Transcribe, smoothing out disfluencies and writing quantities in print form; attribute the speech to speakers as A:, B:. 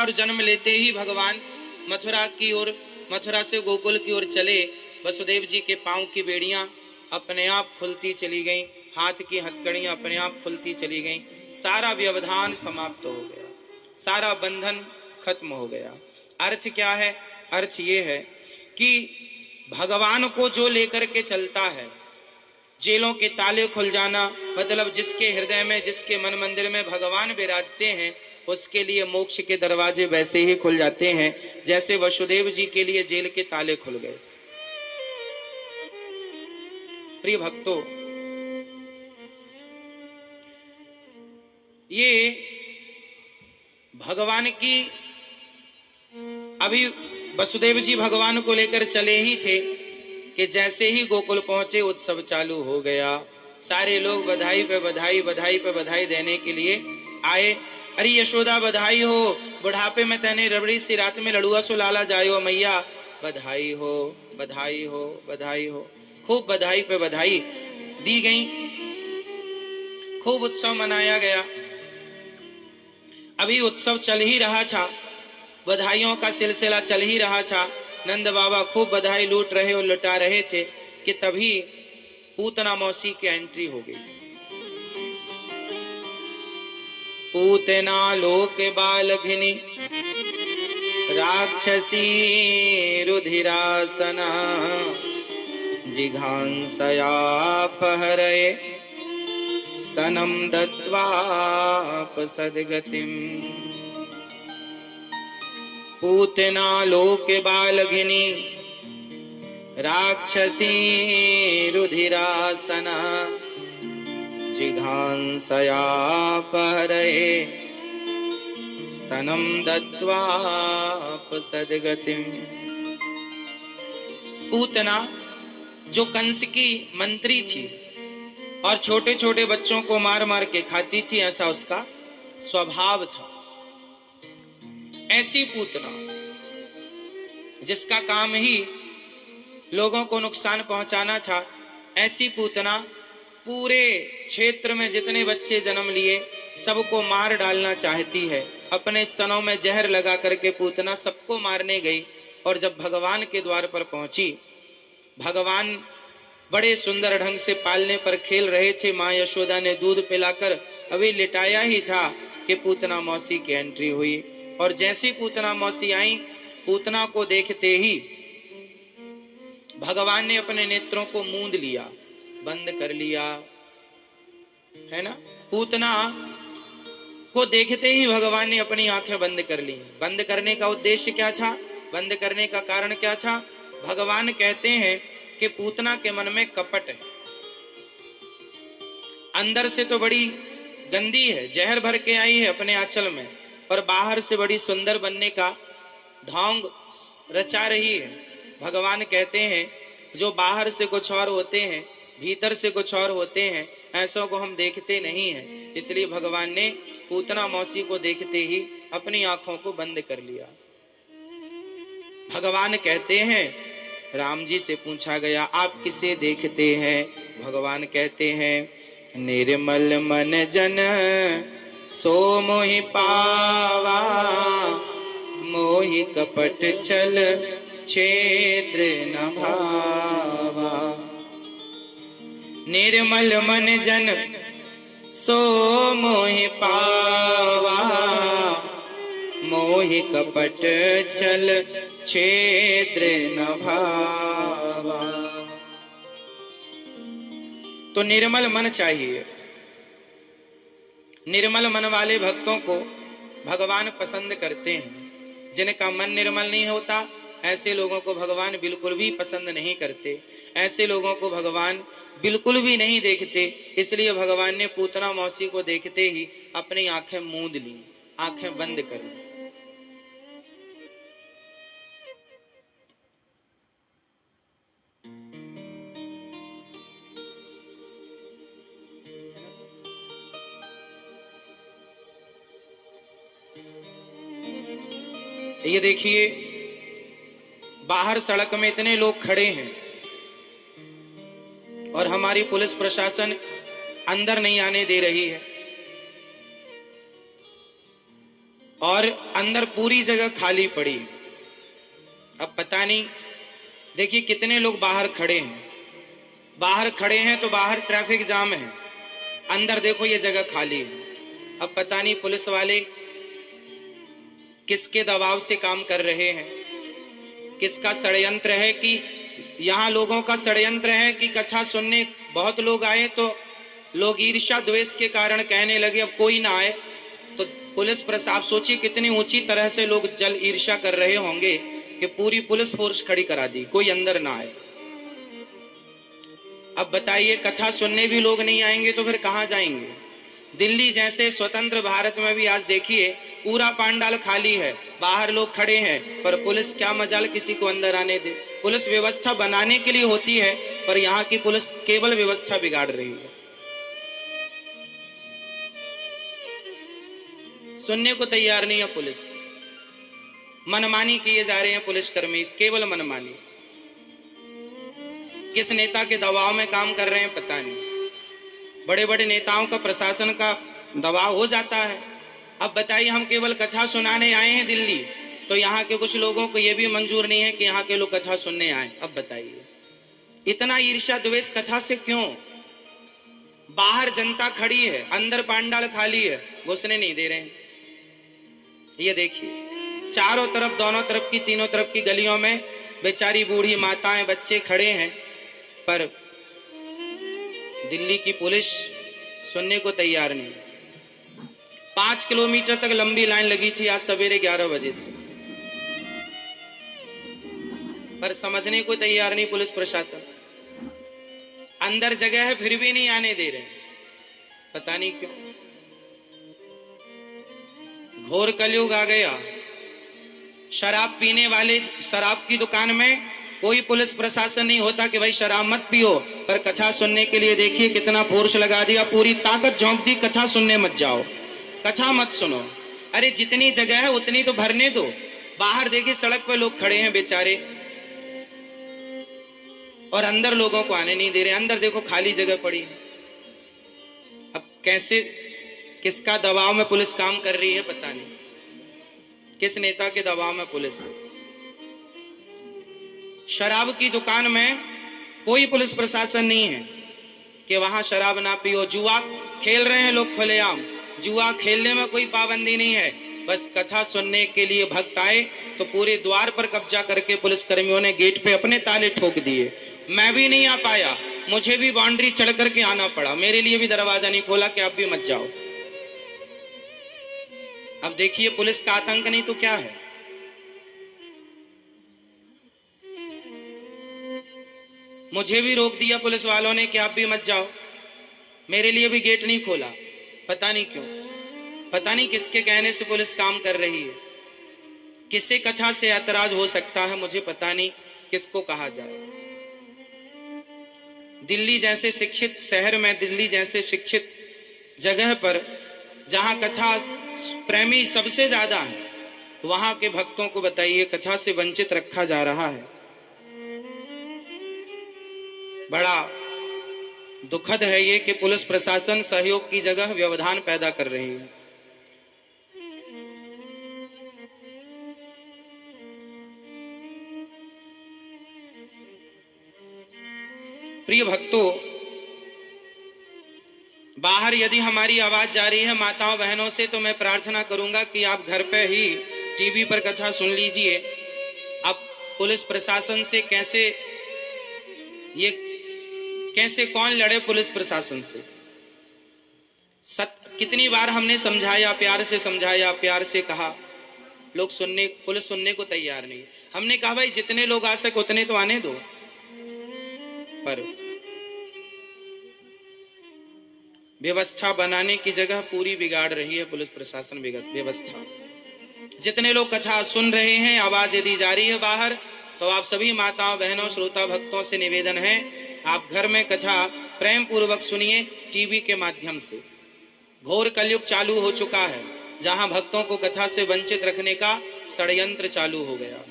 A: और जन्म लेते ही भगवान मथुरा की ओर, मथुरा से गोकुल की ओर चले। वसुदेव जी के पांव की बेड़ियां अपने आप खुलती चली गईं, हाथ की हथकड़ियां अपने आप खुलती चली गईं, सारा व्यवधान समाप्त हो गया, सारा बंधन खत्म हो गया। अर्थ क्या है? अर्थ ये है कि भगवान को जो लेकर के चलता है, जेलों के ताले खुल जाना, मतलब जिसके हृदय में, जिसके मन मंदिर में भगवान विराजते हैं, उसके लिए मोक्ष के दरवाजे वैसे ही खुल जाते हैं जैसे वसुदेव जी के लिए जेल के ताले खुल गए। प्रिय भक्तों, ये भगवान की, अभी वसुदेव जी भगवान को लेकर चले ही थे कि जैसे ही गोकुल पहुंचे उत्सव चालू हो गया। सारे लोग बधाई पे बधाई, बधाई पे बधाई देने के लिए आए। अरे यशोदा बधाई हो, बुढ़ापे में तैने रबड़ी सी रात में लड़ुआ सो लाला जायो मैया, बधाई हो, बधाई हो, बधाई हो। खूब बधाई पे बधाई दी गई, खूब उत्सव मनाया गया। अभी उत्सव चल ही रहा था, बधाइयों का सिलसिला चल ही रहा था, नंद बाबा खूब बधाई लूट रहे और लुटा रहे थे कि तभी पूतना मौसी की एंट्री हो गई। पूतना लोक बालघिनी राक्षसी रुधिरासना जिघांसया पहरये स्तनं दत्वापसद्गतिम्। पूतना लोक बालघिनी राक्षसी रुधिरासना जिघांसया पहरये स्तनं दत्वापसद्गतिम्। पूतना जो कंस की मंत्री थी और छोटे छोटे बच्चों को मार मार के खाती थी, ऐसा उसका स्वभाव था। ऐसी पूतना जिसका काम ही लोगों को नुकसान पहुंचाना था, ऐसी पूतना पूरे क्षेत्र में जितने बच्चे जन्म लिए सबको मार डालना चाहती है। अपने स्तनों में जहर लगा करके पूतना सबको मारने गई। और जब भगवान के द्वार पर पहुंची, भगवान बड़े सुंदर ढंग से पालने पर खेल रहे थे। माँ यशोदा ने दूध पिलाकर अभी लिटाया ही था कि पूतना मौसी की एंट्री हुई। और जैसी पूतना मौसी आई, पूतना को देखते ही भगवान ने अपने नेत्रों को मूंद लिया, बंद कर लिया, है ना। पूतना को देखते ही भगवान ने अपनी आंखें बंद कर ली। बंद करने का उद्देश्य क्या था? बंद करने का कारण क्या था? भगवान कहते हैं कि पूतना के मन में कपट है, अंदर से तो बड़ी गंदी है, जहर भर के आई है अपने आंचल में, और बाहर से बड़ी सुंदर बनने का ढोंग रचा रही है। भगवान कहते हैं जो बाहर से कुछ और होते हैं, भीतर से कुछ और होते हैं, ऐसों को हम देखते नहीं हैं। इसलिए भगवान ने पूतना मौसी को देखते ही अपनी आंखों को बंद कर लिया। भगवान कहते हैं, राम जी से पूछा गया आप किसे देखते हैं? भगवान कहते हैं निर्मल मन जन सो मोहि पावा, मोहि कपट छल छेद्र न भावा। निर्मल मन जन सो मोहि पावा, मोहि कपट छल छेद्र न भावा। तो निर्मल मन चाहिए। निर्मल मन वाले भक्तों को भगवान पसंद करते हैं। जिनका मन निर्मल नहीं होता, ऐसे लोगों को भगवान बिल्कुल भी पसंद नहीं करते। ऐसे लोगों को भगवान बिल्कुल भी नहीं देखते। इसलिए भगवान ने पूतना मौसी को देखते ही अपनी आंखें मूंद ली, आंखें बंद कर ली। ये देखिए, बाहर सड़क में इतने लोग खड़े हैं और हमारी पुलिस प्रशासन अंदर नहीं आने दे रही है। और अंदर पूरी जगह खाली पड़ी। अब पता नहीं, देखिए कितने लोग बाहर खड़े हैं, तो बाहर ट्रैफिक जाम है, अंदर देखो ये जगह खाली है। अब पता नहीं पुलिस वाले किसके दबाव से काम कर रहे हैं, किसका षड्यंत्र है, कि यहाँ लोगों का षड्यंत्र है कि कथा सुनने बहुत लोग आए तो लोग ईर्ष्या द्वेष के कारण कहने लगे अब कोई ना आए, तो पुलिस प्रशासन, सोचिए कितनी ऊंची तरह से लोग जल ईर्ष्या कर रहे होंगे कि पूरी पुलिस फोर्स खड़ी करा दी, कोई अंदर ना आए। अब बताइए कथा सुनने भी लोग नहीं आएंगे तो फिर कहां जाएंगे? दिल्ली जैसे स्वतंत्र भारत में भी आज देखिए पूरा पंडाल खाली है, बाहर लोग खड़े हैं, पर पुलिस क्या मजाल किसी को अंदर आने दे। पुलिस व्यवस्था बनाने के लिए होती है, पर यहाँ की पुलिस केवल व्यवस्था बिगाड़ रही है। सुनने को तैयार नहीं है पुलिस, मनमानी किए जा रहे हैं पुलिसकर्मी, केवल मनमानी। किस नेता के दबाव में काम कर रहे हैं पता नहीं, बड़े बड़े नेताओं का प्रशासन का दबाव हो जाता है। अब बताइए हम केवल कथा सुनाने आए हैं दिल्ली, तो यहाँ के कुछ लोगों को यह भी मंजूर नहीं है कि यहाँ के लोग कथा सुनने आए। अब बताइए इतना ईर्ष्या द्वेष कथा से क्यों? बाहर जनता खड़ी है, अंदर पंडाल खाली है, घुसने नहीं दे रहे हैं। ये देखिए चारों तरफ, दोनों तरफ की, तीनों तरफ की गलियों में बेचारी बूढ़ी माताएं, बच्चे खड़े हैं, पर दिल्ली की पुलिस सुनने को तैयार नहीं। 5 किलोमीटर तक लंबी लाइन लगी थी आज सवेरे 11 बजे से, पर समझने को तैयार नहीं पुलिस प्रशासन। अंदर जगह है फिर भी नहीं आने दे रहे, पता नहीं क्यों। घोर कलयुग आ गया। शराब पीने वाले, शराब की दुकान में कोई पुलिस प्रशासन नहीं होता कि भाई शराब मत पियो, पर कथा सुनने के लिए देखिए कितना फोर्स लगा दिया, पूरी ताकत झोंक दी, कथा सुनने मत जाओ, कथा मत सुनो। अरे जितनी जगह है उतनी तो भरने दो। बाहर देखिए सड़क पर लोग खड़े हैं बेचारे, और अंदर लोगों को आने नहीं दे रहे। अंदर देखो खाली जगह पड़ी है। अब कैसे, किसका दबाव में पुलिस काम कर रही है पता नहीं, किस नेता के दबाव में पुलिस है। शराब की दुकान में कोई पुलिस प्रशासन नहीं है कि वहां शराब ना पियो। जुआ खेल रहे हैं लोग खुलेआम, जुआ खेलने में कोई पाबंदी नहीं है, बस कथा सुनने के लिए भक्त आए तो पूरे द्वार पर कब्जा करके पुलिस कर्मियों ने गेट पे अपने ताले ठोक दिए। मैं भी नहीं आ पाया, मुझे भी बाउंड्री चढ़ करके आना पड़ा, मेरे लिए भी दरवाजा नहीं खोला कि आप भी मत जाओ। अब देखिए पुलिस का आतंक नहीं तो क्या है। मुझे भी रोक दिया पुलिस वालों ने कि आप भी मत जाओ, मेरे लिए भी गेट नहीं खोला, पता नहीं क्यों, पता नहीं किसके कहने से पुलिस काम कर रही है। किसे कथा से ऐतराज हो सकता है मुझे पता नहीं, किसको कहा जाए। दिल्ली जैसे शिक्षित शहर में, दिल्ली जैसे शिक्षित जगह पर जहां कथा प्रेमी सबसे ज्यादा है, वहां के भक्तों को बताइए कथा से वंचित रखा जा रहा है। बड़ा दुखद है ये कि पुलिस प्रशासन सहयोग की जगह व्यवधान पैदा कर रही है। प्रिय भक्तों, बाहर यदि हमारी आवाज जा रही है माताओं बहनों से, तो मैं प्रार्थना करूंगा कि आप घर पे ही टीवी पर कथा सुन लीजिए। अब पुलिस प्रशासन से कैसे कौन लड़े पुलिस प्रशासन से? कितनी बार हमने समझाया, प्यार से समझाया, प्यार से कहा, लोग पुलिस सुनने को तैयार नहीं। हमने कहा भाई जितने लोग आ सके उतने तो आने दो, पर व्यवस्था बनाने की जगह पूरी बिगाड़ रही है पुलिस प्रशासन व्यवस्था। जितने लोग कथा सुन रहे हैं, आवाज यदि जा रही है बाहर, तो आप सभी माताओं बहनों श्रोता भक्तों से निवेदन है, आप घर में कथा प्रेम पूर्वक सुनिए टीवी के माध्यम से। घोर कलयुग चालू हो चुका है, जहां भक्तों को कथा से वंचित रखने का षड्यंत्र चालू हो गया।